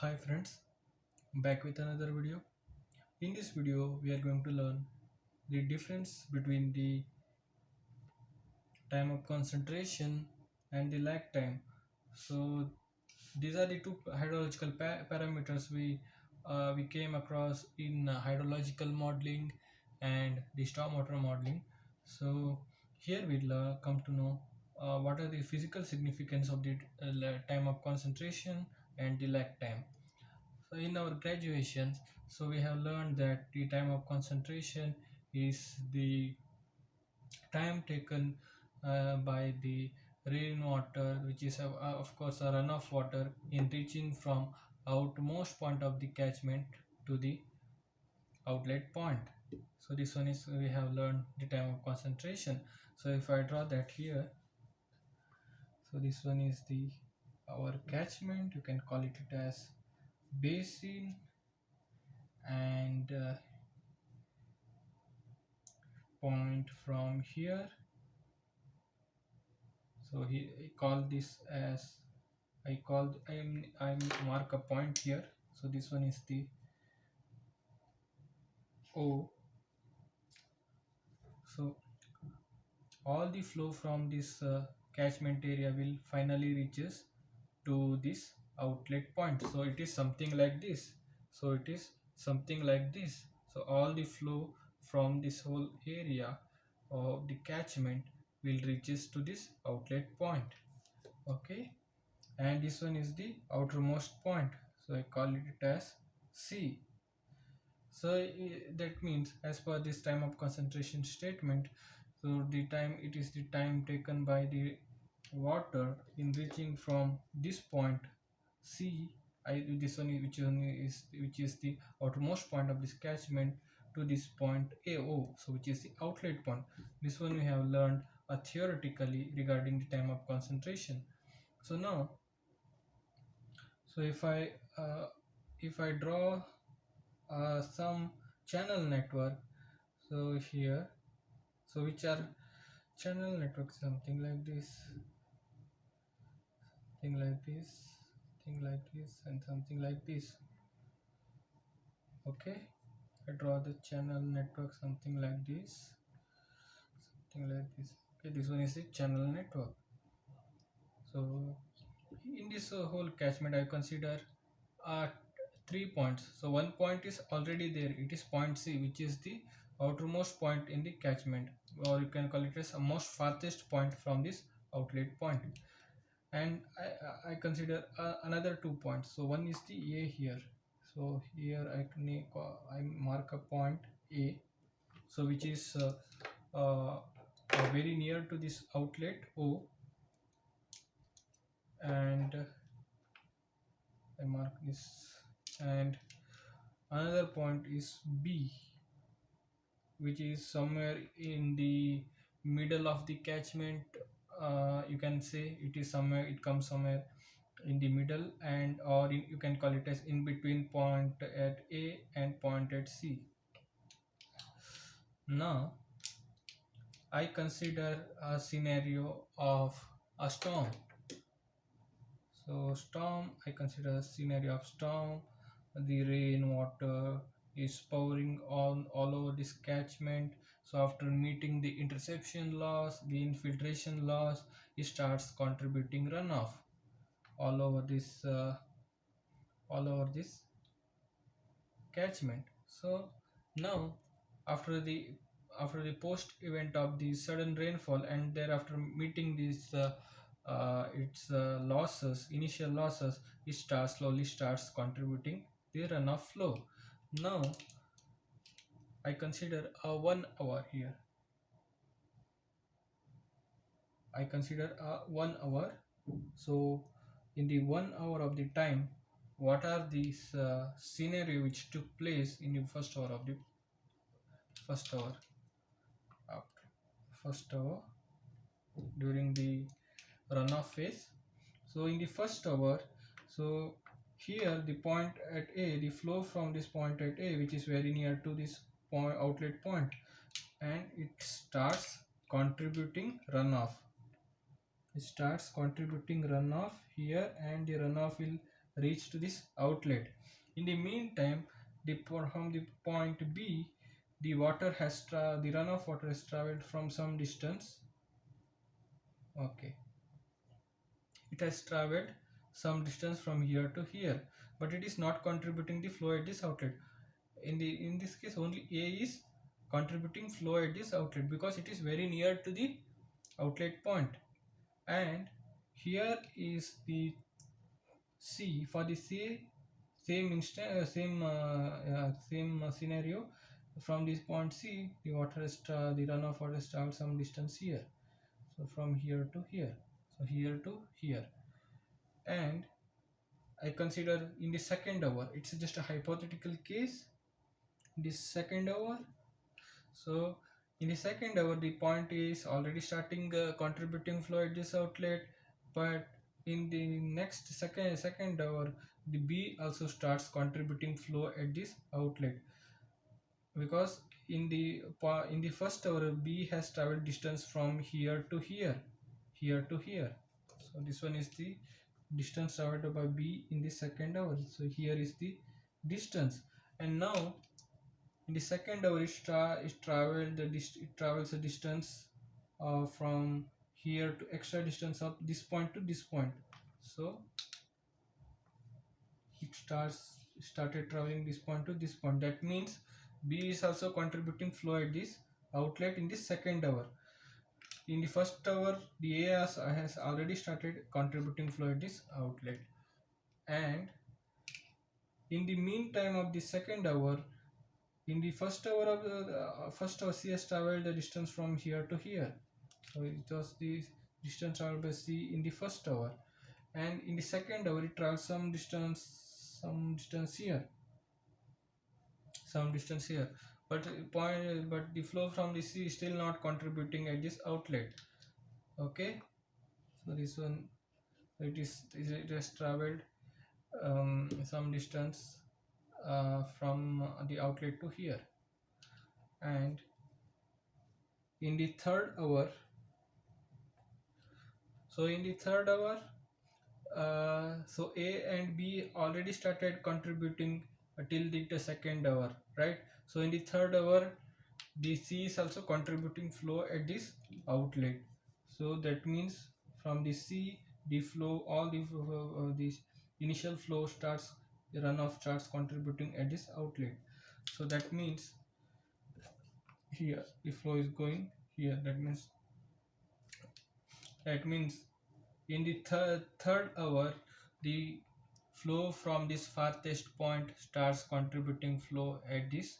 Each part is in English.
Hi friends, back with another video. In this video, we are going to learn the difference between the time of concentration and the lag time. So these are the two hydrological parameters we came across in hydrological modeling and the stormwater modeling. So here we'll come to know what are the physical significance of the time of concentration and the lag time. So in our graduations, so we have learned that the time of concentration is the time taken by the rainwater, which is of course a runoff water, in reaching from outmost point of the catchment to the outlet point. So this one is we have learned the time of concentration. So if I draw that here, so this one is the our catchment. You can call it as basin, and point from here. So he I call this as I'm mark a point here. So this one is the O. So all the flow from this catchment area will finally reaches to this outlet point. So it is something like this. So it is something like this. So all the flow from this whole area of the catchment will reaches to this outlet point. Okay, and this one is the outermost point, so I call it as C. So that means as per this time of concentration statement, so the time, it is the time taken by the water in reaching from this point C, this one which is the outermost point of this catchment, to this point AO, so which is the outlet point. This one we have learned theoretically regarding the time of concentration. So now, so if I draw some channel network, so here, so which are channel networks, something like this, thing like this, thing like this, and something like this. Okay, I draw the channel network something like this, something like this. Okay, this one is the channel network. So in this whole catchment, I consider uh, 3 points. So one point is already there, it is point C, which is the outermost point in the catchment, or you can call it as a most farthest point from this outlet point. And I consider another 2 points. So one is the A here. So here I mark a point A, so which is very near to this outlet O, and I mark this, and another point is B, which is somewhere in the middle of the catchment. You can say it is somewhere, it comes somewhere in the middle, and or you can call it as in between point at A and point at C. Now I consider a scenario of a storm. So storm, I consider a scenario of storm. The rainwater is pouring on all over this catchment. So after meeting the interception loss, the infiltration loss, it starts contributing runoff all over this catchment. So now, after the post event of the sudden rainfall, and thereafter meeting these its losses, initial losses, it slowly starts contributing the runoff flow. Now I consider a 1 hour here. I consider a 1 hour. So in the 1 hour of the time, what are these scenario which took place in the first hour after first hour during the runoff phase. So in the first hour, so here the point at A, the flow from this point at A, which is very near to this point, outlet point, and it starts contributing runoff. It starts contributing runoff here, and the runoff will reach to this outlet. In the meantime, from the point B, the water has the runoff water has traveled from some distance. Okay, it has traveled some distance from here to here, but it is not contributing the flow at this outlet. In this case, only A is contributing flow at this outlet because it is very near to the outlet point. And here is the C. For the C, same instant, same scenario. From this point C, the water is the runoff water travels some distance here. So from here to here. So here to here. And I consider in the second hour, it's just a hypothetical case. In the second hour, so in the second hour, the point is already starting contributing flow at this outlet, but in the next second hour, the B also starts contributing flow at this outlet, because in the first hour B has traveled distance from here to here, here to here. So this one is the distance traveled by B in the second hour. So here is the distance, and now in the second hour it travels a distance from here to extra distance of this point to this point. So it started traveling this point to this point. That means B is also contributing flow at this outlet in this second hour. In the first hour, the A has already started contributing flow at this outlet, and in the meantime of the second hour, in the first hour of the first hour, C has traveled the distance from here to here. So it was the distance traveled by C in the first hour, and in the second hour it travels some distance here, some distance here. But but the flow from the C is still not contributing at this outlet. Okay, so this one, it has traveled some distance from the outlet to here, and in the third hour, so in the third hour, so A and B already started contributing till the second hour, right? So in the third hour, the C is also contributing flow at this outlet. So that means from the C, the flow, all the initial flow starts, the runoff starts contributing at this outlet. So that means here the flow is going here. That means in the third hour, the flow from this farthest point starts contributing flow at this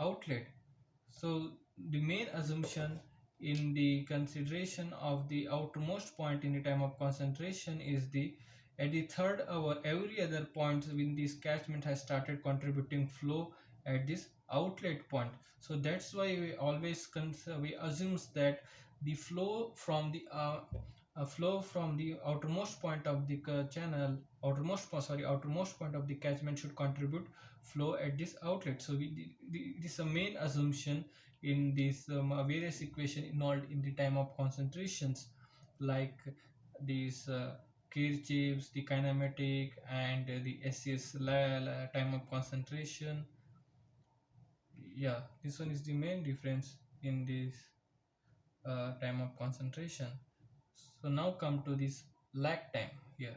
outlet. So the main assumption in the consideration of the outermost point in the time of concentration is the at the third hour every other point within this catchment has started contributing flow at this outlet point. So that's why we always we assumes that the flow from the outermost point of the channel, outermost point of the catchment should contribute flow at this outlet. So this is a main assumption in this various equation involved in the time of concentrations, like these Kirchhoff's, the kinematic, and the SES time of concentration. Yeah, this one is the main difference in this time of concentration. So now come to this lag time here.